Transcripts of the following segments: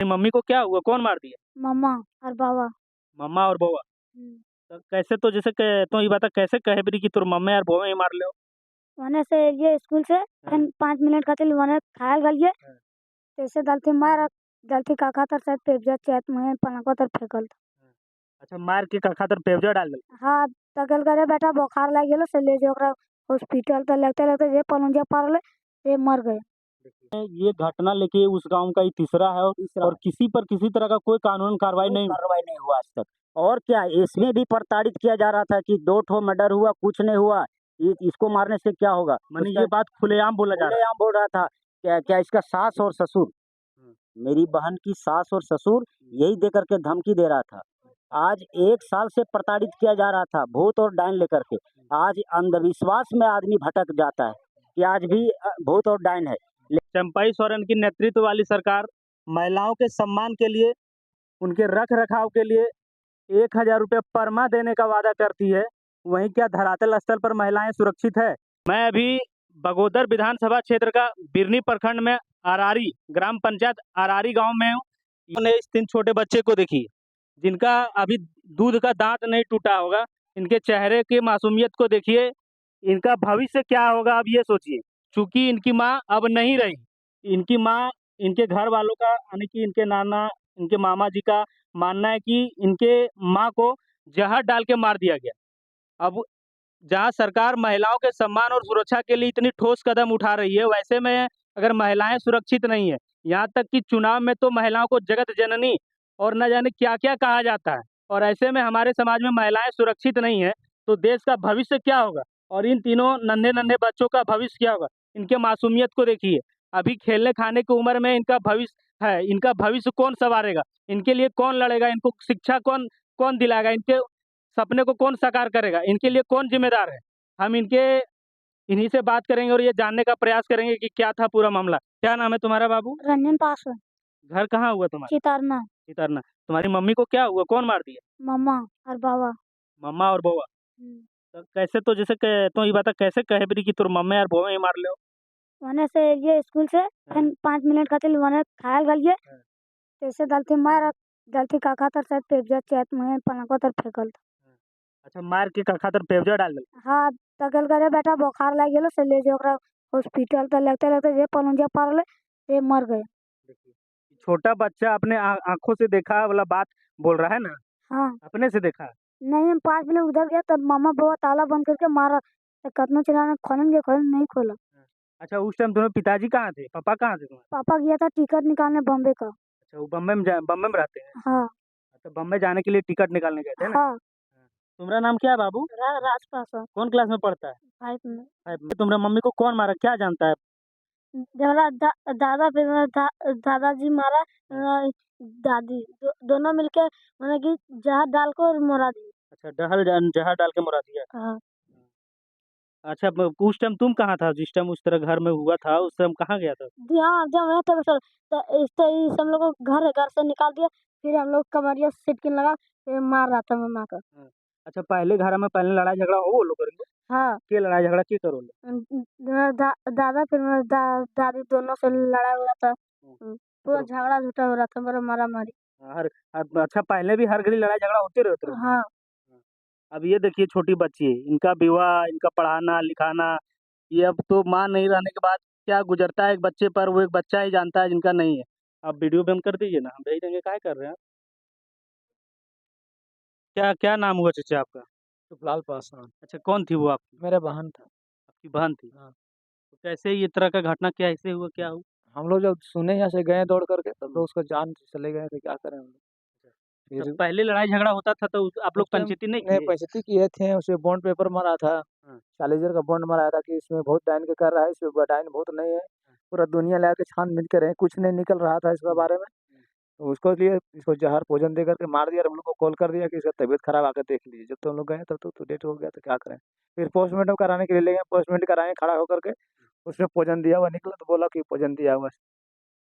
Mummy को क्या हुआ? कौन मार दिया? मम्मा और बाबा। मम्मा और बउआ? हम्म। तो कैसे तो जैसे तो ये बता कैसे कहे बरी कि तोर मम्मे और बउआ ही मार ले हो? वने से ये स्कूल से हाँ, 5 मिनट खातिर वने खायल गलिए। हाँ, जैसे दलती मार दलती काका तर शायद पेब्जा चैत में पलंगो तर फेंकल था। हाँ। अच्छा मार के का खातिर पेवजा डाल दे। हाँ, तगल करे बेटा बुखार लग गेलो से ले जो ओकरा हॉस्पिटल त लगते लगते जे पलंगिया पारले ये मर गए। ये घटना लेके उस गांव का ये तीसरा है और किसी पर किसी तरह का कोई कानून कार्रवाई नहीं हुई। कार्रवाई नहीं हुआ आज तक। और क्या इसमें भी प्रताड़ित किया जा रहा था कि 2 ठो मर्डर हुआ, कुछ नहीं हुआ। इसको मारने से क्या होगा? माने उसका ये बात खुलेआम बोला जा रहा खुलेआम बोल रहा था। क्या क्या इसका सास और ससुर, है। मेरी बहन की सास और ससुर यही दे करके धमकी दे रहा था। आज 1 साल से प्रताड़ित किया जा रहा था भूत और डायन लेकर के। आज अंधविश्वास में आदमी भटक जाता है कि आज भी भूत और डायन है। चंपाई सोरेन की नेतृत्व वाली सरकार महिलाओं के सम्मान के लिए, उनके रख रखाव के लिए 1,000 रुपये परमा देने का वादा करती है। वहीं क्या धरातल स्तर पर महिलाएं सुरक्षित है? मैं अभी बगोदर विधानसभा क्षेत्र का बिरनी प्रखंड में आरारी ग्राम पंचायत आरारी गांव में हूँ। इन्होंने इस 3 छोटे बच्चे को देखी, जिनका अभी दूध का दांत नहीं टूटा होगा। इनके चेहरे की मासूमियत को देखिए, इनका भविष्य क्या होगा अब ये सोचिए। चूंकि इनकी माँ अब नहीं रही, इनकी माँ, इनके घर वालों का यानी कि इनके नाना, इनके मामा जी का मानना है कि इनके माँ को जहर डाल के मार दिया गया। अब जहाँ सरकार महिलाओं के सम्मान और सुरक्षा के लिए इतनी ठोस कदम उठा रही है, वैसे में अगर महिलाएं सुरक्षित नहीं है, यहाँ तक कि चुनाव में तो महिलाओं को जगत जननी और न जाने क्या क्या कहा जाता है, और ऐसे में हमारे समाज में महिलाएं सुरक्षित नहीं है, तो देश का भविष्य क्या होगा? और इन तीनों नन्हे नन्हे बच्चों का भविष्य क्या होगा? इनके मासूमियत को देखिए, अभी खेलने खाने की उम्र में इनका भविष्य है, इनका भविष्य कौन संवारेगा? इनके लिए कौन लड़ेगा? इनको शिक्षा कौन कौन दिलाएगा? इनके सपने को कौन साकार करेगा? इनके लिए कौन जिम्मेदार है? हम इन्हीं से बात करेंगे और ये जानने का प्रयास करेंगे कि क्या था पूरा मामला। क्या नाम है तुम्हारा बाबू? रंजन पास है। घर कहाँ हुआ तुम्हारा? चितारना। चितरना। तुम्हारी मम्मी को क्या हुआ? कौन मार दिया? मम्मा और बाबा। मम्मा और बउआ? हम्म। तो कैसे तो जैसे तो ये बता कैसे कहे बरी कि तोर मम्मे और बउआ ही मार ले हो? वने से ये स्कूल से हाँ, 5 मिनट खातिर वने खायल गलिए। हाँ, जैसे दलती मार दलती काका तर शायद पेब्जा चैत में पलंगो तर फेंकल था। हाँ। अच्छा मार के का खातिर पेवजा डाल दे। हाँ, तगल करे बेटा बुखार लग गेलो से ले जो ओकरा हॉस्पिटल त लगते लगते जे पलंगिया पारले ये मर गए। देखिए, छोटा बच्चा अपने आंखों से देखा वाला बात बोल रहा है ना, हाँ। अपने से देखा। नहीं, हम 5 मिनट उधर गया तब मम्मा बाबा ताला बंद करके मारा। तो कतनो चिल्लाने खोलन के खोलन नहीं खोला। हाँ। अच्छा उस टाइम तुम्हारे पिताजी कहाँ थे? पापा कहाँ थे तुम्हारे? पापा गया था टिकट निकालने बॉम्बे का। अच्छा वो बम्बे में रहते हैं। हाँ। अच्छा बम्बे जाने के लिए टिकट निकालने गए थे ना? हाँ। हाँ। तुम्हारा नाम क्या है बाबू? राजपास कौन क्लास में पढ़ता है? 5 में। 5 में। तुम्हारे मम्मी को कौन मारा? क्या जानता है? मेरा दादा फिर मेरा दादाजी मारा। दादी दोनों मिलके मैंने कि जहर डाल कर मरा दी। अच्छा जहर डाल के मरा दिया। हाँ। अच्छा उस टाइम तुम कहाँ था? जिस टाइम उस तरह घर में हुआ था उस टाइम कहाँ गया था? हाँ, जब मैं तब सर इस हम लोग को घर से निकाल दिया। फिर हम लोग कमरिया सिटकिन लगा फिर मार रहा था मम्मा का। हाँ। अच्छा पहले घर में पहले लड़ाई झगड़ा हो वो लोग करेंगे? हाँ। के लड़ाई झगड़ा के करो ले? मेरा दादा फिर मेरा दादी दोनों से लड़ा हुआ था। पूरा झगड़ा झूठा हो रहा था मेरा मारा मारी। अच्छा पहले भी हर घड़ी लड़ाई झगड़ा होते रहते? हाँ। अब ये देखिए छोटी बच्ची है, इनका विवाह, इनका पढ़ाना लिखाना, ये अब तो माँ नहीं रहने के बाद क्या गुजरता है एक बच्चे पर, वो एक बच्चा ही जानता है जिनका नहीं है। आप वीडियो बंद कर दीजिए ना, हम भेज देंगे। क्या कर रहे हैं आप? क्या क्या नाम हुआ चाचा आपका? सुखलाल पासवान। अच्छा कौन थी वो आपकी? मेरा बहन था। आपकी बहन थी? हाँ। तो कैसे ये तरह का घटना क्या ऐसे हुआ, क्या हुआ? हम लोग जब सुने यहाँ से गए दौड़ करके तब तो उसको जान से चले गए थे, क्या करें हम लोग। तो फिर पहले लड़ाई झगड़ा होता था तो आप लोग उस टाइम पंचायती नहीं ने किए? पैंसठी किए थे, उसे बॉन्ड पेपर मारा था। हाँ, 40,000 का बॉन्ड मारा था कि इसमें बहुत डायन के कर रहा है, इसमें डायन बहुत नहीं है। पूरा दुनिया ला के छानबीन के रहे, कुछ नहीं निकल रहा था इसके बारे में। तो उसको लिए इसको जहर भोजन दे करके मार दिया और हम लोग को कॉल कर दिया कि इसका तबीयत खराब आकर देख लीजिए। जब तो हम लोग गए तब तो डेथ हो गया, तो क्या करें। फिर पोस्टमार्टम कराने के लिए ले गए, पोस्टमार्टम कराए खड़ा होकर के। उसमें भोजन दिया हुआ निकला तो बोला कि भोजन दिया हुआ है।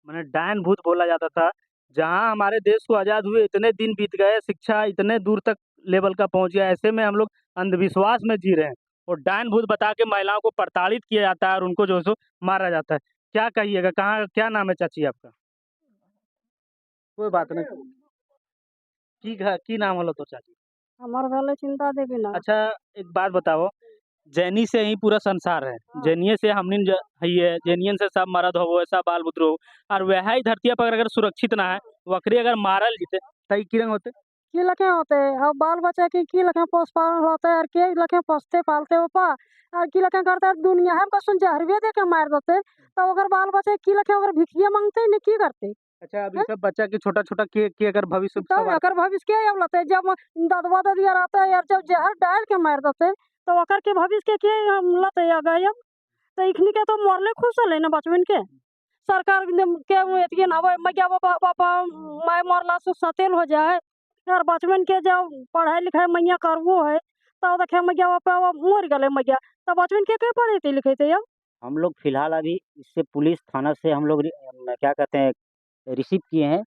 मैंने डायन भूत बोला जाता था। जहाँ हमारे देश को आज़ाद हुए इतने दिन बीत गए, शिक्षा इतने दूर तक लेवल का पहुँच गया, ऐसे में हम लोग अंधविश्वास में जी रहे हैं और डायन भूत बता के महिलाओं को प्रताड़ित किया जाता है और उनको जो है सो मारा जाता है। क्या कहिएगा? कहाँ क्या नाम है चाची आपका? कोई बात नहीं। की नाम हलो तो चाची? हमार भेले चिंता देवी ना। अच्छा, एक बात बताओ, जैनी से ही पूरा संसार है, जैनिये से हमनिन हइये, जैनियन से सब मरद होवो, सब बाल बुतरू हो, और वह ही धरतिया पर अगर सुरक्षित ना है, वकरी अगर मारल जिते, तई किरंग होते? की लखे होते अब बाल बच्चा की लखे पोस पालन होते और के लखे पोसते पालते ऊपर और की लखे करते दुनिया है कसन जहरवे दे के मार देते तो अगर बाल बच्चा की लखे अगर भिखिया मांगते नहीं की करते अच्छा, अभी सब बच्चा के छोटा-छोटा के अगर भविष्य तो सवार अगर भविष्य के अब लते जब ददवा ददिया रहता है यार जब जहर डाल के मार देते तो अकर के भविष्य के हम लते आ गए तो इखनी के तो मरले खुश है ना बचवन के सरकार के एतिए ना मैया पापा मैं मरला से सतेल हो जाए यार बचपन के जब पढ़ाई लिखाई मैया करवो है तो देखे मैया पापा मर गए मैया तो बचपन के पढ़े थे लिखे थे अब हम लोग फिलहाल अभी इससे पुलिस थाना से हम लोग क्या कहते हैं रिसीव किए हैं।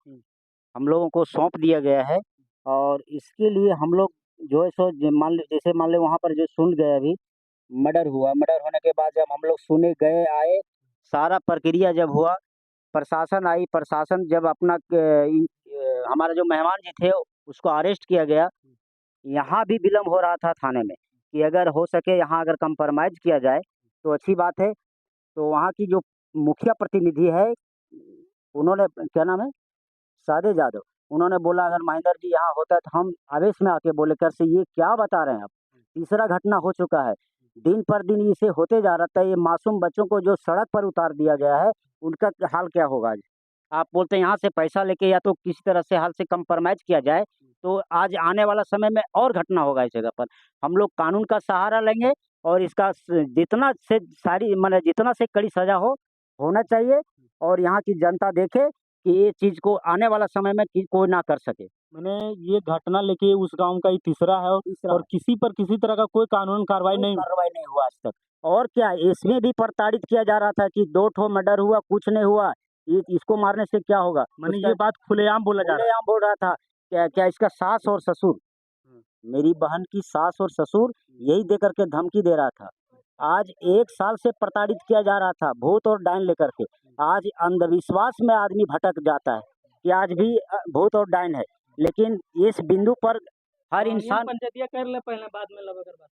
हम लोगों को सौंप दिया गया है और इसके लिए हम लोग जो है सो जैसे मान लो वहाँ पर जो सुन गए अभी मर्डर हुआ, मर्डर होने के बाद जब हम लोग सुने गए आए, सारा प्रक्रिया जब हुआ, प्रशासन आई, प्रशासन जब अपना हमारा जो मेहमान जी थे उसको अरेस्ट किया गया। यहाँ भी विलम्ब हो रहा था थाने में कि अगर हो सके यहाँ अगर कंप्रोमाइज़ किया जाए तो अच्छी बात है। तो वहाँ की जो मुखिया प्रतिनिधि है, उन्होंने क्या नाम है? सादे जादव, उन्होंने बोला अगर महेंद्र जी यहाँ होता है तो हम आवेश में आके बोले कर से ये क्या बता रहे हैं आप? तीसरा घटना हो चुका है। दिन पर दिन इसे होते जा रहा है। ये मासूम बच्चों को जो सड़क पर उतार दिया गया है, उनका हाल क्या होगा आज? आप बोलते हैं यहाँ से पैसा लेके या तो किसी तरह से हाल से कंप्रोमाइज़ किया जाए, तो आज आने वाला समय में और घटना होगा इस जगह पर। हम लोग कानून का सहारा लेंगे और इसका जितना से सारी माने जितना से कड़ी सज़ा होना चाहिए और यहाँ की जनता देखे कि ये चीज़ को आने वाला समय में कोई ना कर सके। मैंने ये घटना लेके उस गाँव का ये तीसरा है और किसी पर किसी तरह का कोई कानून कार्रवाई नहीं हुई। कार्रवाई नहीं हुआ आज तक। और क्या इसमें भी प्रताड़ित किया जा रहा था कि 2 ठो मर्डर हुआ, कुछ नहीं हुआ, ये इसको मारने से क्या होगा? माने उसका ये बात खुलेआम बोला जा रहा है। खुलेआम बोल रहा था, क्या क्या इसका सास और ससुर, मेरी बहन की सास और ससुर यही देकर के धमकी दे रहा था। आज 1 साल से प्रताड़ित किया जा रहा था, भूत और डायन लेकर के। आज अंधविश्वास में आदमी भटक जाता है कि आज भी भूत और डायन है। लेकिन इस बिंदु पर हर इंसान पंचायतिया कर ले पहले, बाद में लबा कर बात।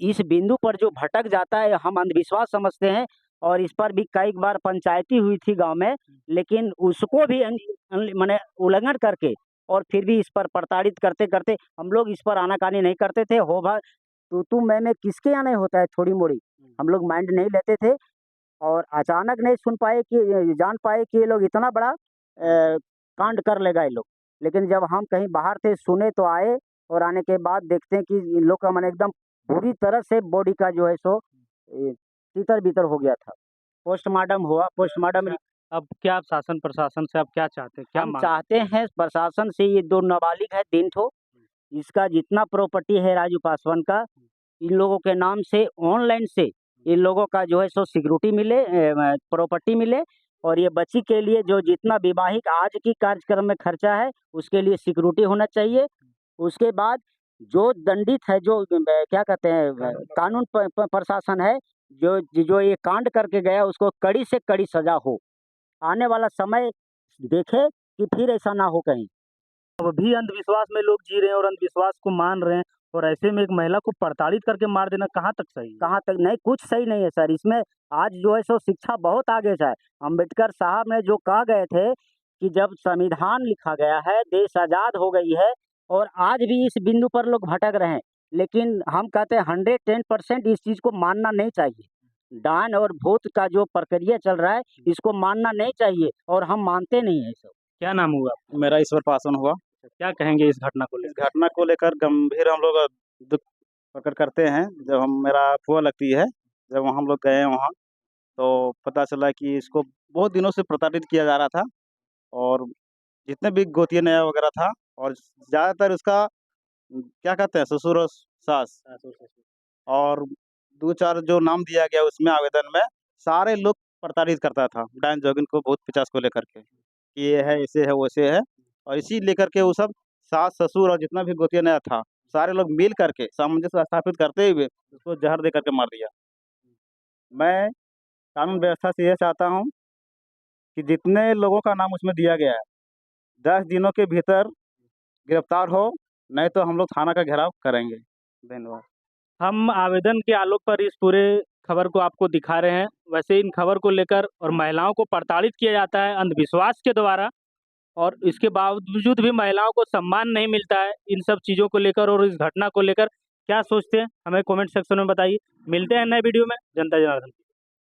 इस बिंदु पर जो भटक जाता है, हम अंधविश्वास समझते हैं और इस पर भी कई बार पंचायती हुई थी गाँव में, लेकिन उसको भी माने उल्लंघन करके और फिर भी इस पर प्रताड़ित करते-करते हम लोग इस पर आनाकानी नहीं करते थे। हो भा तू मैं किसके यहाँ नहीं होता है थोड़ी-मोड़ी, हम लोग माइंड नहीं लेते थे और अचानक नहीं सुन पाए कि जान पाए कि ये लोग इतना बड़ा कांड कर लेगा ये लोग। लेकिन जब हम कहीं बाहर थे, सुने तो आए और आने के बाद देखते हैं कि इन लोग का मन एकदम पूरी तरह से बॉडी का जो है सो तितर-बितर हो गया था। पोस्टमार्टम हुआ, पोस्टमार्टम अब क्या आप शासन प्रशासन से अब क्या चाहते हैं? क्या हम मांग? चाहते हैं प्रशासन से, ये 2 नाबालिग है 3 ठो, इसका जितना प्रॉपर्टी है राजू पासवान का, इन लोगों के नाम से ऑनलाइन से इन लोगों का जो है सो सिक्योरिटी मिले, प्रॉपर्टी मिले और ये बच्ची के लिए जो जितना वैवाहिक आज की कार्यक्रम में खर्चा है, उसके लिए सिक्योरिटी होना चाहिए। उसके बाद जो दंडित है, जो क्या कहते हैं कानून प्रशासन है, जो ये कांड करके गया उसको कड़ी से कड़ी सज़ा हो। आने वाला समय देखे कि फिर ऐसा ना हो कहीं। अब भी अंधविश्वास में लोग जी रहे हैं और अंधविश्वास को मान रहे हैं और ऐसे में एक महिला को प्रताड़ित करके मार देना कहाँ तक सही है? कहाँ तक नहीं, कुछ सही नहीं है सर। इसमें आज जो है सो शिक्षा बहुत आगे से है। अम्बेडकर साहब ने जो कह गए थे कि जब संविधान लिखा गया है, देश आज़ाद हो गई है और आज भी इस बिंदु पर लोग भटक रहे हैं। लेकिन हम कहते हैं 110% इस चीज़ को मानना नहीं चाहिए। डायन और भूत का जो प्रक्रिया चल रहा है, इसको मानना नहीं चाहिए और हम मानते नहीं हैं सब। क्या नाम हुआ? मेरा ईश्वर पासवान हुआ। क्या कहेंगे इस घटना को इस लेकर? घटना को लेकर गंभीर हम लोग दुःख प्रकट करते हैं। जब मेरा फूफा लगती है, जब हम लोग गए वहाँ, तो पता चला कि इसको बहुत दिनों से प्रताड़ित किया जा रहा था और जितने भी गोतिया नया वगैरह था और ज़्यादातर उसका क्या कहते हैं ससुर और सास और 2-4 जो नाम दिया गया उसमें आवेदन में, सारे लोग प्रताड़ित करता था डायन जोगिन को, भूत-पिशाच को लेकर के कि ये है, ऐसे है, वैसे है और इसी लेकर के वो सब सास-ससुर और जितना भी गोतिया नया था, सारे लोग मिल करके सामंजस्य स्थापित करते हुए उसको ज़हर दे करके मार दिया। मैं कानून व्यवस्था से ये चाहता हूँ कि जितने लोगों का नाम उसमें दिया गया है 10 दिनों के भीतर गिरफ्तार हो, नहीं तो हम लोग थाना का घेराव करेंगे। धन्यवाद। हम आवेदन के आलोक पर इस पूरे खबर को आपको दिखा रहे हैं। वैसे इन खबर को लेकर और महिलाओं को प्रताड़ित किया जाता है अंधविश्वास के द्वारा, और इसके बावजूद भी महिलाओं को सम्मान नहीं मिलता है। इन सब चीज़ों को लेकर और इस घटना को लेकर क्या सोचते हैं, हमें कमेंट सेक्शन में बताइए। मिलते हैं नए वीडियो में। जनता जनार्दन।